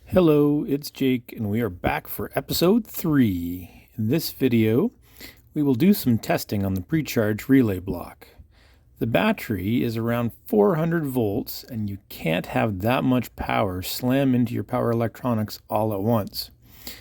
Hello, it's Jake, and we are back for episode 3. In this video, we will do some testing on the pre-charge relay block. The battery is around 400 volts, and you can't have that much power slam into your power electronics all at once.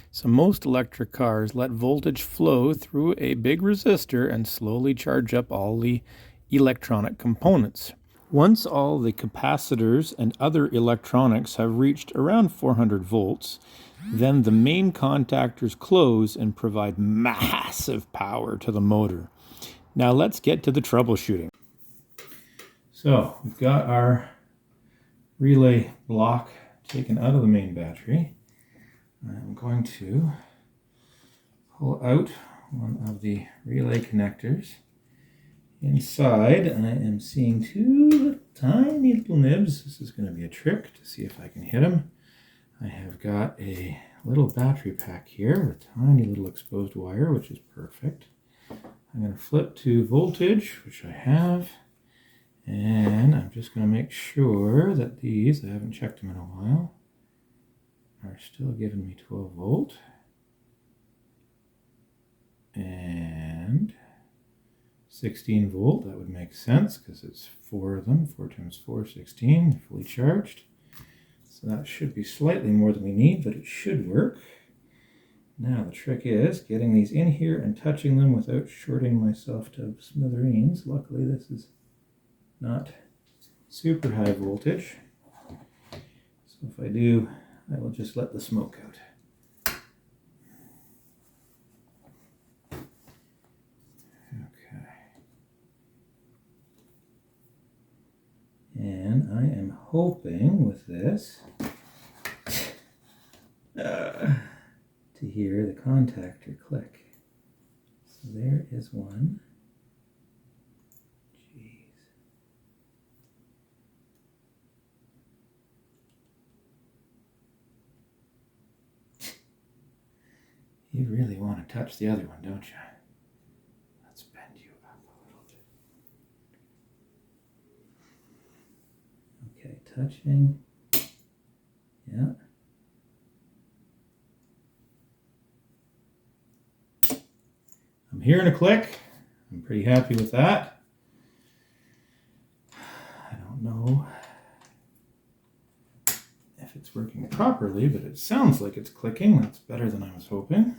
So most electric cars let voltage flow through a big resistor and slowly charge up all the electronic components. Once all the capacitors and other electronics have reached around 400 volts, then the main contactors close and provide massive power to the motor. Now let's get to the troubleshooting. So we've got our relay block taken out of the main battery. I'm going to pull out one of the relay connectors. Inside, I am seeing two tiny little nibs. This is going to be a trick to see if I can hit them. I have got a little battery pack here with tiny little exposed wire, which is perfect. I'm going to flip to voltage, which I have, and I'm just going to make sure that these, I haven't checked them in a while, are still giving me 12 volt. And 16 volt, that would make sense because it's 4 of them. 4 times 4, 16, fully charged. So that should be slightly more than we need, but it should work. Now the trick is getting these in here and touching them without shorting myself to smithereens. Luckily this is not super high voltage. So if I do, I will just let the smoke out. And I am hoping with this to hear the contactor click. So there is one. Jeez. You really want to touch the other one, don't you? Let's bend you up a little bit. Okay, touching. Yeah. I'm hearing a click. I'm pretty happy with that. I don't know if it's working properly, but it sounds like it's clicking. That's better than I was hoping.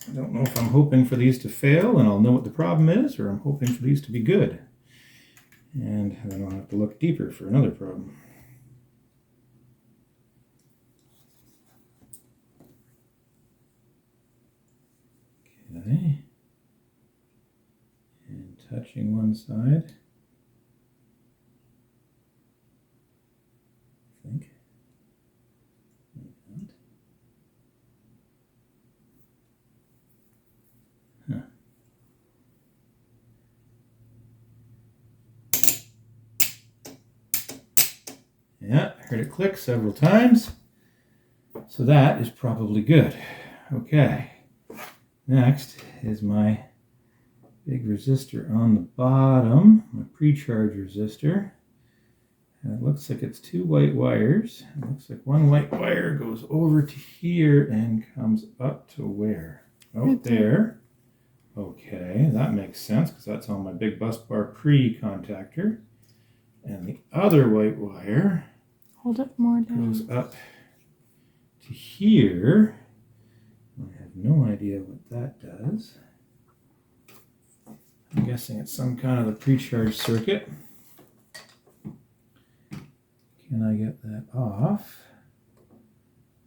I don't know if I'm hoping for these to fail and I'll know what the problem is, or I'm hoping for these to be good. And then I'll have to look deeper for another problem. Okay. And touching one side. I think. Like that. Huh. Yeah, I heard it click several times. So that is probably good. Okay. Next is my big resistor on the bottom, my pre-charge resistor. And it looks like it's 2 white wires. It looks like one white wire goes over to here and comes up to where? Oh, there. Okay, that makes sense because that's on my big bus bar pre-contactor. And the other white wire Hold it more down. goes up to here. I have no idea what that does. I'm guessing it's some kind of a pre-charge circuit. Can I get that off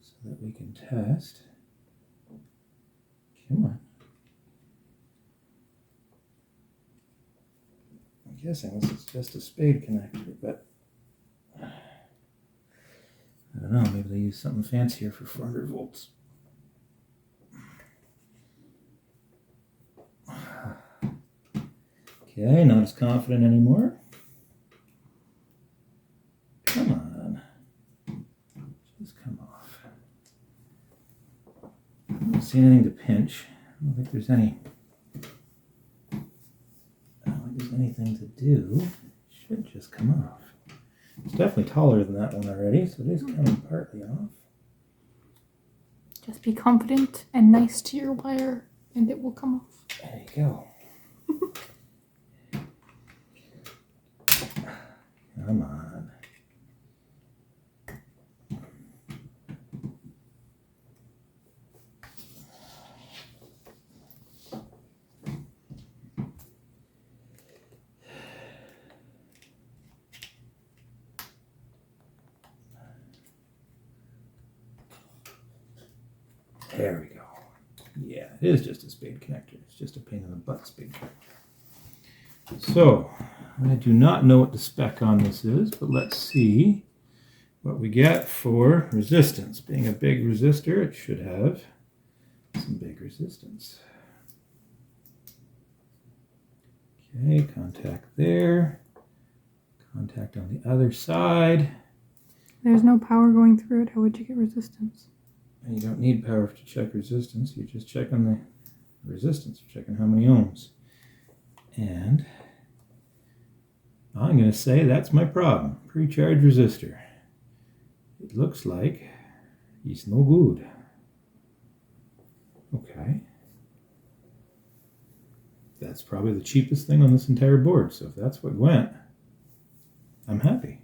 so that we can test? Come on. I'm guessing this is just a spade connector, but I don't know, maybe they use something fancier for 400 volts. Okay, not as confident anymore. Come on. Just come off. I don't see anything to pinch. I don't think there's anything to do. Should just come off. It's definitely taller than that one already, so it is coming partly off. Just be confident and nice to your wire, and it will come off. There you go. Come on. There we go. Yeah, it is just a spade connector. It's just a pain in the butt spade connector. So, I do not know what the spec on this is, but let's see what we get for resistance. Being a big resistor, it should have some big resistance. Okay, contact there. Contact on the other side. There's no power going through it. How would you get resistance? And you don't need power to check resistance. You're just checking the resistance. You're checking how many ohms. And I'm going to say that's my problem. Pre-charge resistor. It looks like he's no good. Okay. That's probably the cheapest thing on this entire board. So if that's what went, I'm happy.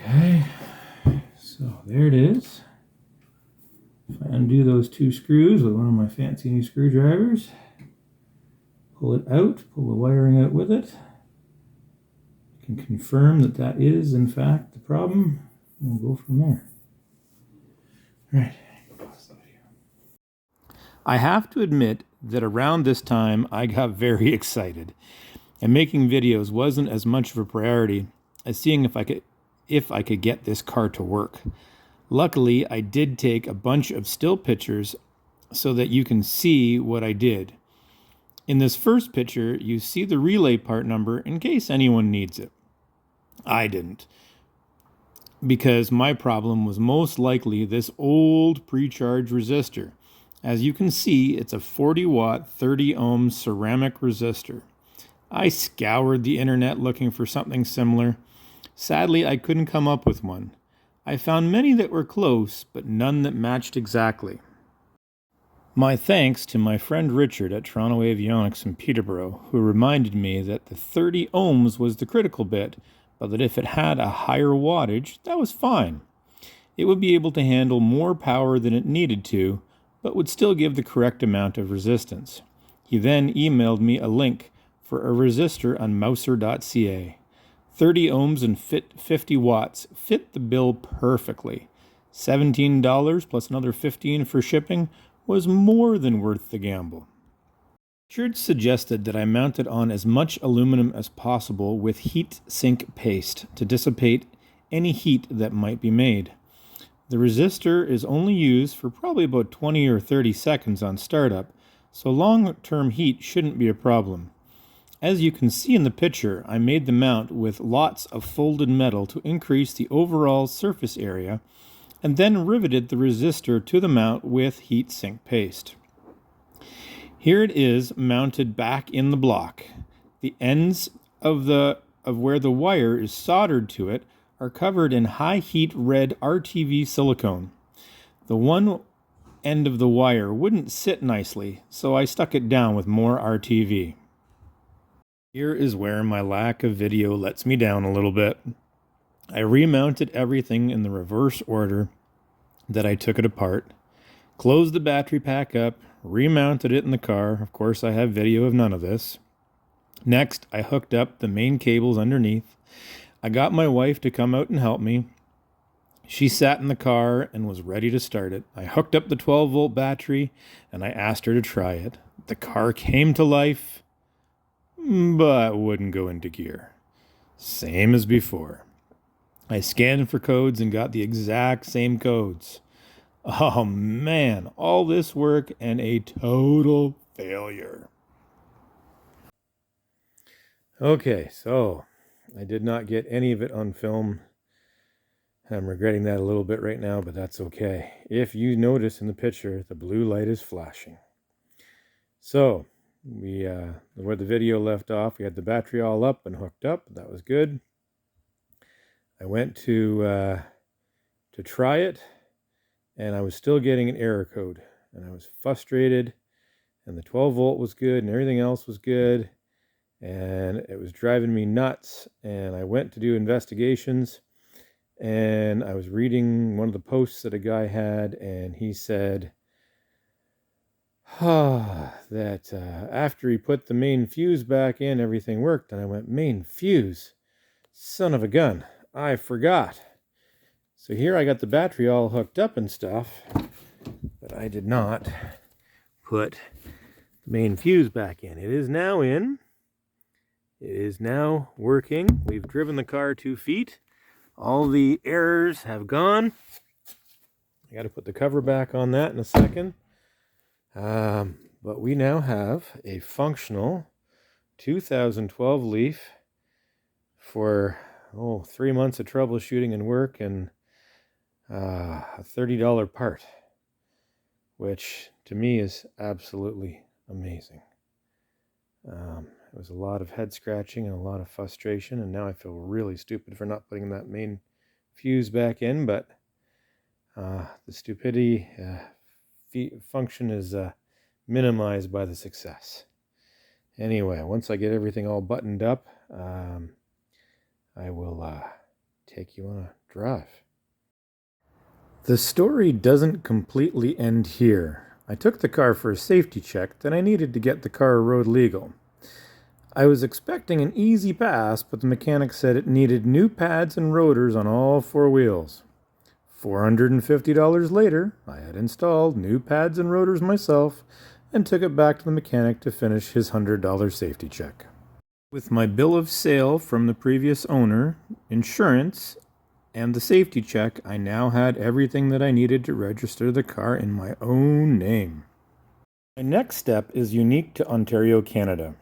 Okay, so there it is. If I undo those two screws with one of my fancy new screwdrivers, pull it out, pull the wiring out with it, I can confirm that that is in fact the problem, and we'll go from there. All right. I have to admit that around this time I got very excited, and making videos wasn't as much of a priority as seeing if I could get this car to work. Luckily, I did take a bunch of still pictures so that you can see what I did. In this first picture, you see the relay part number in case anyone needs it. I didn't, because my problem was most likely this old pre-charge resistor. As you can see, it's a 40 watt, 30 ohm ceramic resistor. I scoured the internet looking for something similar. Sadly, I couldn't come up with one. I found many that were close, but none that matched exactly. My thanks to my friend Richard at Toronto Avionics in Peterborough, who reminded me that the 30 ohms was the critical bit, but that if it had a higher wattage, that was fine. It would be able to handle more power than it needed to, but would still give the correct amount of resistance. He then emailed me a link for a resistor on mouser.ca. 30 ohms and 50 watts fit the bill perfectly. $17 plus another $15 for shipping was more than worth the gamble. Richard suggested that I mount it on as much aluminum as possible with heat sink paste to dissipate any heat that might be made. The resistor is only used for probably about 20 or 30 seconds on startup, so long-term heat shouldn't be a problem. As you can see in the picture, I made the mount with lots of folded metal to increase the overall surface area, and then riveted the resistor to the mount with heat sink paste. Here it is mounted back in the block. The ends of where the wire is soldered to it are covered in high heat red RTV silicone. The one end of the wire wouldn't sit nicely, so I stuck it down with more RTV. Here is where my lack of video lets me down a little bit. I remounted everything in the reverse order that I took it apart, closed the battery pack up, remounted it in the car. Of course, I have video of none of this. Next, I hooked up the main cables underneath. I got my wife to come out and help me. She sat in the car and was ready to start it. I hooked up the 12-volt battery and I asked her to try it. The car came to life, but wouldn't go into gear. Same as before. I scanned for codes and got the exact same codes. Oh man, all this work and a total failure. Okay, so I did not get any of it on film. I'm regretting that a little bit right now, but that's okay. If you notice in the picture, the blue light is flashing. So, where the video left off, we had the battery all up and hooked up. That was good. I went to try it, and I was still getting an error code, and I was frustrated. And the 12 volt was good, and everything else was good, and it was driving me nuts. And I went to do investigations, and I was reading one of the posts that a guy had, and he said that after he put the main fuse back in, everything worked. And I went, main fuse? Son of a gun, I forgot. So here I got the battery all hooked up and stuff, but I did not put the main fuse back in. It is now in. It is now working. We've driven the car 2 feet. All the errors have gone. I got to put the cover back on that in a second. But we now have a functional 2012 Leaf for 3 months of troubleshooting and work, and a $30 part, which to me is absolutely amazing. It was a lot of head scratching and a lot of frustration, and now I feel really stupid for not putting that main fuse back in, but the stupidity function is minimized by the success. Anyway, once I get everything all buttoned up, I will take you on a drive. The story doesn't completely end here. I took the car for a safety check, then I needed to get the car road legal. I was expecting an easy pass, but the mechanic said it needed new pads and rotors on all 4 wheels. $450 later, I had installed new pads and rotors myself and took it back to the mechanic to finish his $100 safety check. With my bill of sale from the previous owner, insurance, and the safety check, I now had everything that I needed to register the car in my own name. My next step is unique to Ontario, Canada.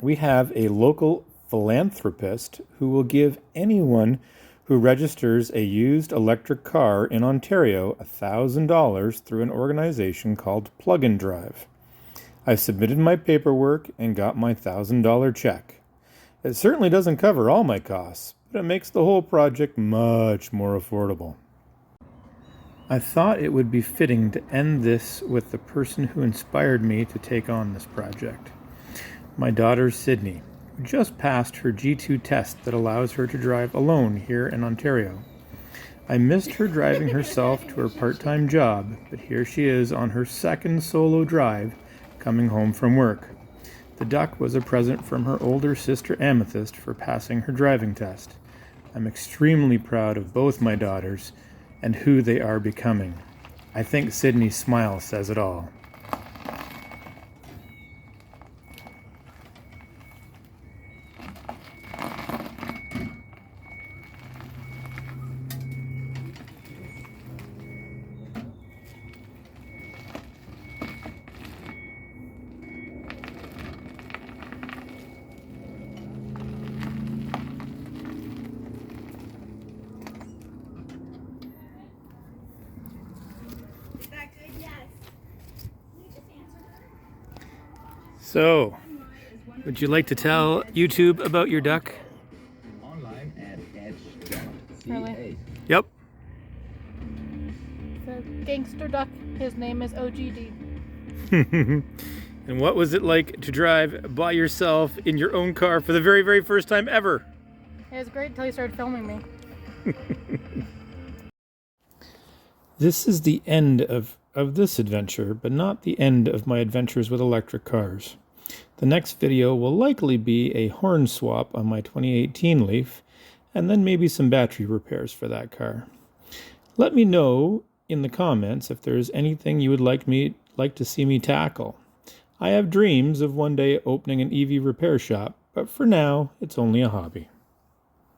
We have a local philanthropist who will give anyone who registers a used electric car in Ontario $1,000 through an organization called Plug and Drive. I submitted my paperwork and got my $1,000 check. It certainly doesn't cover all my costs, but it makes the whole project much more affordable. I thought it would be fitting to end this with the person who inspired me to take on this project. My daughter, Sydney, who just passed her G2 test that allows her to drive alone here in Ontario. I missed her driving herself to her part-time job, but here she is on her second solo drive, coming home from work. The duck was a present from her older sister Amethyst for passing her driving test. I'm extremely proud of both my daughters and who they are becoming. I think Sydney's smile says it all. So, would you like to tell YouTube about your duck? Online at Really? Yep. It's a gangster duck. His name is OGD. And what was it like to drive by yourself in your own car for the very, very first time ever? It was great until he started filming me. This is the end of this adventure, but not the end of my adventures with electric cars. The next video will likely be a horn swap on my 2018 Leaf, and then maybe some battery repairs for that car. Let me know in the comments if there is anything you would like to see me tackle. I have dreams of one day opening an EV repair shop, but for now, it's only a hobby.